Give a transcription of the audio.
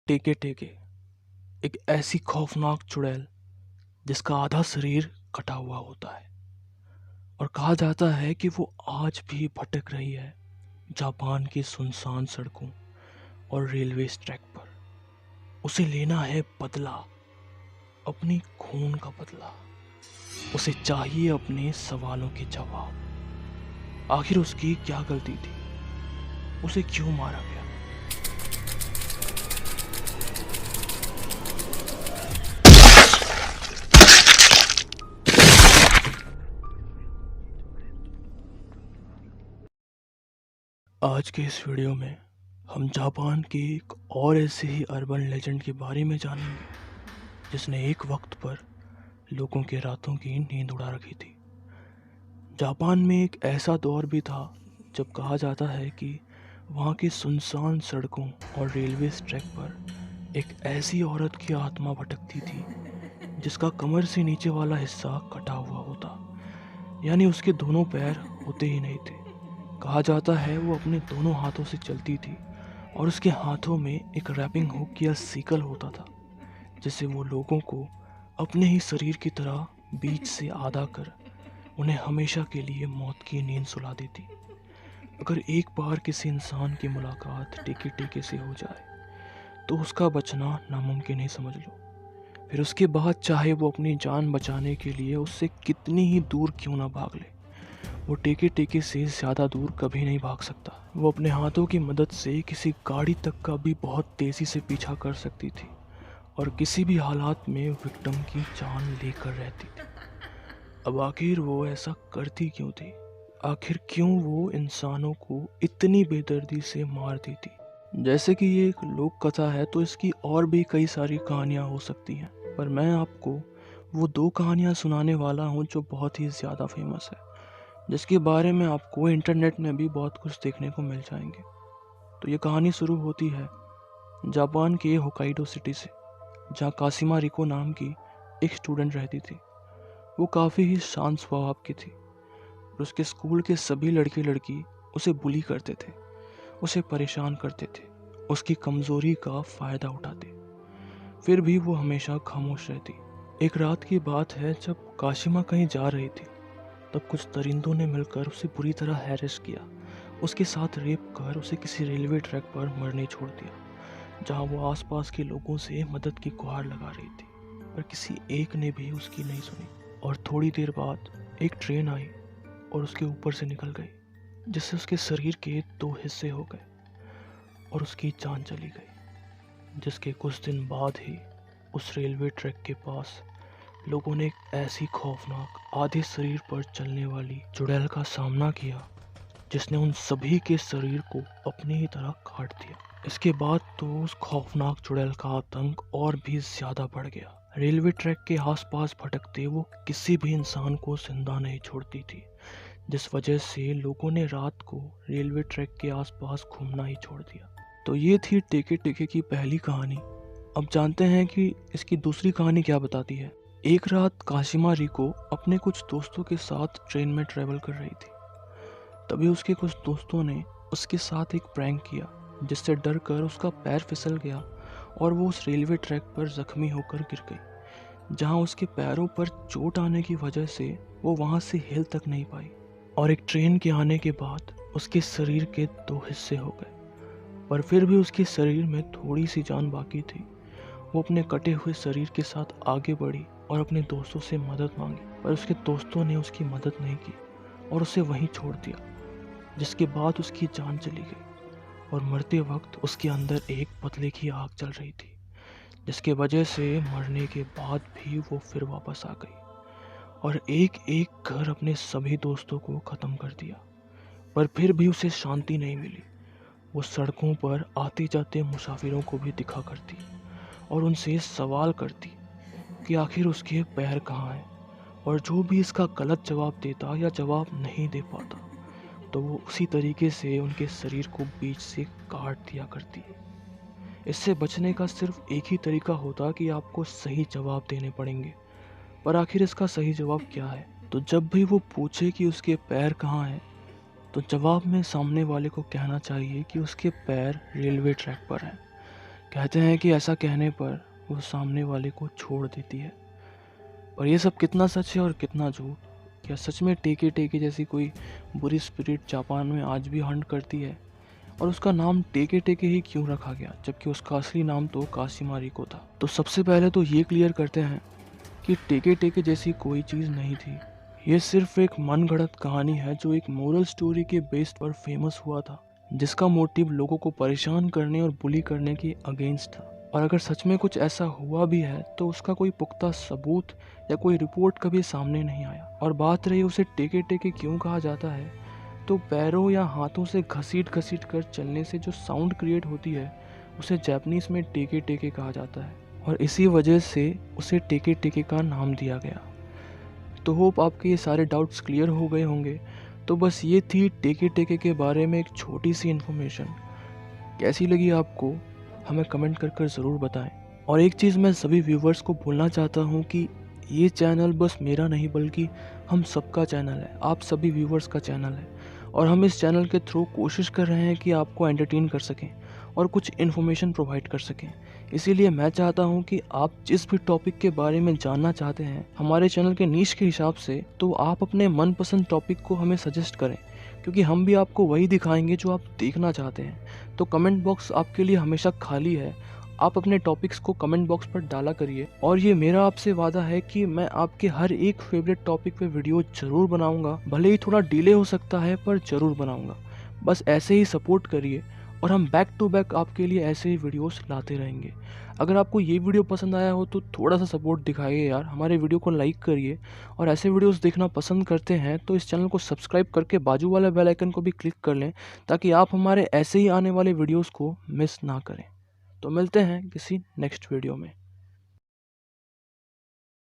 टेके टेके एक ऐसी खौफनाक चुड़ैल जिसका आधा शरीर कटा हुआ होता है और कहा जाता है कि वो आज भी भटक रही है जापान की सुनसान सड़कों और रेलवे ट्रैक पर। उसे लेना है बदला, अपनी खून का बदला। उसे चाहिए अपने सवालों के जवाब। आखिर उसकी क्या गलती थी? उसे क्यों मारा गया? आज के इस वीडियो में हम जापान के एक और ऐसे ही अर्बन लेजेंड के बारे में जानेंगे जिसने एक वक्त पर लोगों के रातों की नींद उड़ा रखी थी। जापान में एक ऐसा दौर भी था जब कहा जाता है कि वहाँ की सुनसान सड़कों और रेलवे ट्रैक पर एक ऐसी औरत की आत्मा भटकती थी जिसका कमर से नीचे वाला हिस्सा कटा हुआ होता, यानी उसके दोनों पैर होते ही नहीं थे। कहा जाता है वो अपने दोनों हाथों से चलती थी और उसके हाथों में एक रैपिंग हुक या सीकल होता था जिससे वो लोगों को अपने ही शरीर की तरह बीच से आधा कर उन्हें हमेशा के लिए मौत की नींद सुला देती। अगर एक बार किसी इंसान की मुलाकात टेके टेके से हो जाए तो उसका बचना नामुमकिन ही समझ लो। फिर उसके बाद चाहे वो अपनी जान बचाने के लिए उससे कितनी ही दूर क्यों ना भाग ले, वो टेके टेके से ज़्यादा दूर कभी नहीं भाग सकता। वो अपने हाथों की मदद से किसी गाड़ी तक का भी बहुत तेज़ी से पीछा कर सकती थी और किसी भी हालात में विक्टिम की जान लेकर रहती थी। अब आखिर वो ऐसा करती क्यों थी? आखिर क्यों वो इंसानों को इतनी बेदर्दी से मारती थी? जैसे कि ये एक लोक कथा है तो इसकी और भी कई सारी कहानियाँ हो सकती हैं, पर मैं आपको वो दो कहानियाँ सुनाने वाला हूँ जो बहुत ही ज़्यादा फेमस है, जिसके बारे में आपको इंटरनेट में भी बहुत कुछ देखने को मिल जाएंगे। तो ये कहानी शुरू होती है जापान के होकाइडो सिटी से, जहाँ कासिमा रिको नाम की एक स्टूडेंट रहती थी। वो काफ़ी ही शांत स्वभाव की थी और उसके स्कूल के सभी लड़के लड़की उसे बुली करते थे, उसे परेशान करते थे, उसकी कमज़ोरी का फ़ायदा उठाते। फिर भी वो हमेशा खामोश रहती। एक रात की बात है जब काशिमा कहीं जा रही थी, तब कुछ दरिंदों ने मिलकर उसे बुरी तरह हैरेस किया, उसके साथ रेप कर उसे किसी रेलवे ट्रैक पर मरने छोड़ दिया, जहां वो आसपास के लोगों से मदद की गुहार लगा रही थी, पर किसी एक ने भी उसकी नहीं सुनी। और थोड़ी देर बाद एक ट्रेन आई और उसके ऊपर से निकल गई, जिससे उसके शरीर के दो हिस्से हो गए और उसकी जान चली गई। जिसके कुछ दिन बाद ही उस रेलवे ट्रैक के पास लोगों ने एक ऐसी खौफनाक आधे शरीर पर चलने वाली चुड़ैल का सामना किया जिसने उन सभी के शरीर को अपनी ही तरह काट दिया। इसके बाद तो उस खौफनाक चुड़ैल का आतंक और भी ज्यादा बढ़ गया। रेलवे ट्रैक के आसपास भटकते वो किसी भी इंसान को जिंदा नहीं छोड़ती थी, जिस वजह से लोगों ने रात को रेलवे ट्रैक के आसपास घूमना ही छोड़ दिया। तो ये थी टेके टेके की पहली कहानी। अब जानते हैं कि इसकी दूसरी कहानी क्या बताती है। एक रात काशिमा रिको अपने कुछ दोस्तों के साथ ट्रेन में ट्रेवल कर रही थी। तभी उसके कुछ दोस्तों ने उसके साथ एक प्रैंक किया, जिससे डर कर उसका पैर फिसल गया और वो उस रेलवे ट्रैक पर जख्मी होकर गिर गई, जहां उसके पैरों पर चोट आने की वजह से वो वहां से हिल तक नहीं पाई। और एक ट्रेन के आने के बाद उसके शरीर के दो हिस्से हो गए, पर फिर भी उसके शरीर में थोड़ी सी जान बाकी थी। वो अपने कटे हुए शरीर के साथ आगे बढ़ी और अपने दोस्तों से मदद मांगी, पर उसके दोस्तों ने उसकी मदद नहीं की और उसे वहीं छोड़ दिया, जिसके बाद उसकी जान चली गई और मरते वक्त उसके अंदर एक पतले की आग चल रही थी, जिसके वजह से मरने के बाद भी वो फिर वापस आ गई और एक एक घर अपने सभी दोस्तों को ख़त्म कर दिया। पर फिर भी उसे शांति नहीं मिली। वो सड़कों पर आते जाते मुसाफिरों को भी दिखा करती और उनसे सवाल करती कि आखिर उसके पैर कहाँ हैं, और जो भी इसका गलत जवाब देता या जवाब नहीं दे पाता तो वो उसी तरीके से उनके शरीर को बीच से काट दिया करती। इससे बचने का सिर्फ एक ही तरीका होता कि आपको सही जवाब देने पड़ेंगे। पर आखिर इसका सही जवाब क्या है? तो जब भी वो पूछे कि उसके पैर कहाँ हैं, तो जवाब में सामने वाले को कहना चाहिए कि उसके पैर रेलवे ट्रैक पर हैं, कहते हैं कि ऐसा कहने पर वो सामने वाले को छोड़ देती है। पर ये सब कितना सच है और कितना झूठ? क्या सच में टेके टेके जैसी कोई बुरी स्पिरिट जापान में आज भी हंट करती है? और उसका नाम टेके टेके ही क्यों रखा गया, जबकि उसका असली नाम तो काशिमा रिको था? तो सबसे पहले तो ये क्लियर करते हैं कि टेके टेके जैसी कोई चीज़ नहीं थी। ये सिर्फ एक मनगढ़ंत कहानी है जो एक मोरल स्टोरी के बेस पर फेमस हुआ था, जिसका मोटिव लोगों को परेशान करने और बुली करने के अगेंस्ट था। और अगर सच में कुछ ऐसा हुआ भी है तो उसका कोई पुख्ता सबूत या कोई रिपोर्ट कभी सामने नहीं आया। और बात रही उसे टेके टेके क्यों कहा जाता है, तो पैरों या हाथों से घसीट घसीट कर चलने से जो साउंड क्रिएट होती है उसे जापानीज में टेके टेके कहा जाता है, और इसी वजह से उसे टेके टेके का नाम दिया गया। तो होप आपके ये सारे डाउट्स क्लियर हो गए होंगे। तो बस ये थी टेके टेके के बारे में एक छोटी सी इन्फॉर्मेशन। कैसी लगी आपको हमें कमेंट कर ज़रूर बताएं। और एक चीज़ मैं सभी व्यूवर्स को बोलना चाहता हूँ कि ये चैनल बस मेरा नहीं बल्कि हम सबका चैनल है, आप सभी व्यूवर्स का चैनल है। और हम इस चैनल के थ्रू कोशिश कर रहे हैं कि आपको एंटरटेन कर सकें और कुछ इन्फॉर्मेशन प्रोवाइड कर सकें। इसीलिए मैं चाहता हूं कि आप जिस भी टॉपिक के बारे में जानना चाहते हैं हमारे चैनल के नीश के हिसाब से, तो आप अपने मनपसंद टॉपिक को हमें सजेस्ट करें, क्योंकि हम भी आपको वही दिखाएंगे जो आप देखना चाहते हैं। तो कमेंट बॉक्स आपके लिए हमेशा खाली है, आप अपने टॉपिक्स को कमेंट बॉक्स पर डाला करिए। और ये मेरा आपसे वादा है कि मैं आपके हर एक फेवरेट टॉपिक पे वीडियो जरूर बनाऊंगा, भले ही थोड़ा डिले हो सकता है पर जरूर बनाऊंगा। बस ऐसे ही सपोर्ट करिए और हम बैक टू बैक आपके लिए ऐसे ही वीडियोस लाते रहेंगे। अगर आपको ये वीडियो पसंद आया हो तो थोड़ा सा सपोर्ट दिखाइए यार, हमारे वीडियो को लाइक करिए। और ऐसे वीडियोस देखना पसंद करते हैं तो इस चैनल को सब्सक्राइब करके बाजू वाला बेल आइकन को भी क्लिक कर लें, ताकि आप हमारे ऐसे ही आने वाले वीडियोस को मिस ना करें। तो मिलते हैं किसी नेक्स्ट वीडियो में।